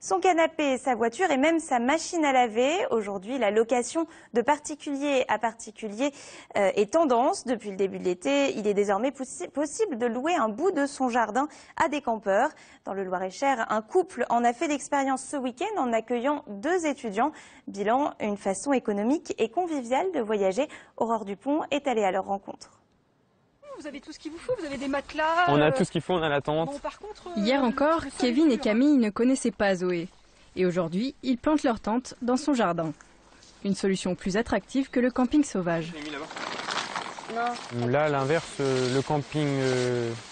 Son canapé, sa voiture et même sa machine à laver. Aujourd'hui, la location de particulier à particulier est tendance. Depuis le début de l'été, il est désormais possible de louer un bout de son jardin à des campeurs. Dans le Loir-et-Cher, un couple en a fait l'expérience ce week-end en accueillant 2 étudiants. Bilan, une façon économique et conviviale de voyager. Aurore Dupont est allée à leur rencontre. Vous avez tout ce qu'il vous faut, vous avez des matelas. On a tout ce qu'il faut, on a la tente. Bon, par contre, hier encore, Kevin et Camille ne connaissaient pas Zoé. Et aujourd'hui, ils plantent leur tente dans son jardin. Une solution plus attractive que le camping sauvage. Là, à l'inverse, le camping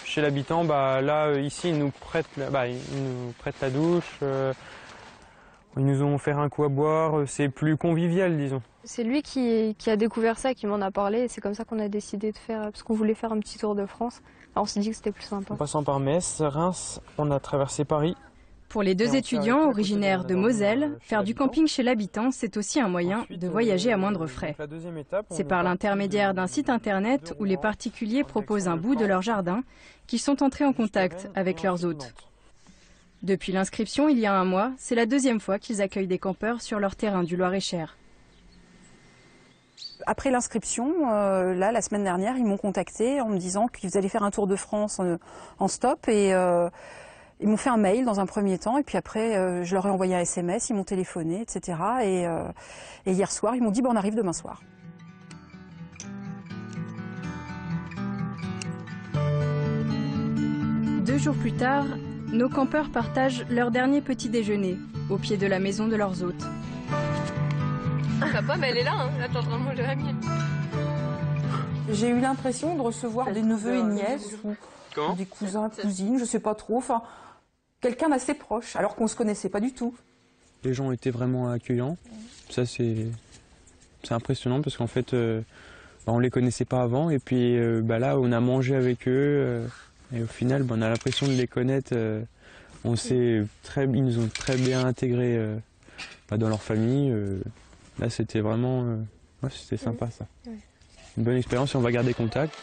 chez l'habitant, ici, ils nous prêtent la douche. Ils nous ont offert un coup à boire. C'est plus convivial, disons. C'est lui qui a découvert ça, qui m'en a parlé. Et c'est comme ça qu'on a décidé de faire, parce qu'on voulait faire un petit tour de France. Alors on s'est dit que c'était plus sympa. En passant par Metz, Reims, on a traversé Paris. Pour les 2 étudiants originaires de Moselle, faire du camping chez l'habitant, c'est aussi un moyen de voyager à moindre frais. C'est par l'intermédiaire d'un site internet où les particuliers proposent un bout de leur jardin qu'ils sont entrés en contact avec leurs hôtes. Depuis l'inscription, il y a un mois, c'est la 2e fois qu'ils accueillent des campeurs sur leur terrain du Loir-et-Cher. Après l'inscription, la semaine dernière, ils m'ont contacté en me disant qu'ils allaient faire un tour de France en stop et ils m'ont fait un mail dans un premier temps et puis après je leur ai envoyé un SMS, ils m'ont téléphoné, etc. Et hier soir, ils m'ont dit on arrive demain soir. Deux jours plus tard, nos campeurs partagent leur dernier petit déjeuner au pied de la maison de leurs hôtes. La pomme, elle est là, hein. Là, t'es en train de manger la mienne. J'ai eu l'impression de recevoir des neveux et nièces ou des cousins, cousines, je sais pas trop. Enfin, quelqu'un d'assez proche, alors qu'on se connaissait pas du tout. Les gens étaient vraiment accueillants. Ça, c'est impressionnant parce qu'en fait, on les connaissait pas avant. Et puis là, on a mangé avec eux. Et au final, on a l'impression de les connaître. Ils nous ont très bien intégrés dans leur famille. Là, c'était vraiment c'était sympa, ça. Une bonne expérience et on va garder contact.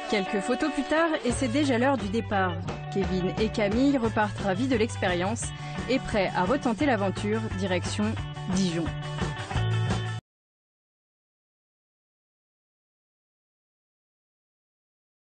Quelques photos plus tard, et c'est déjà l'heure du départ. Kevin et Camille repartent ravis de l'expérience et prêts à retenter l'aventure direction Dijon.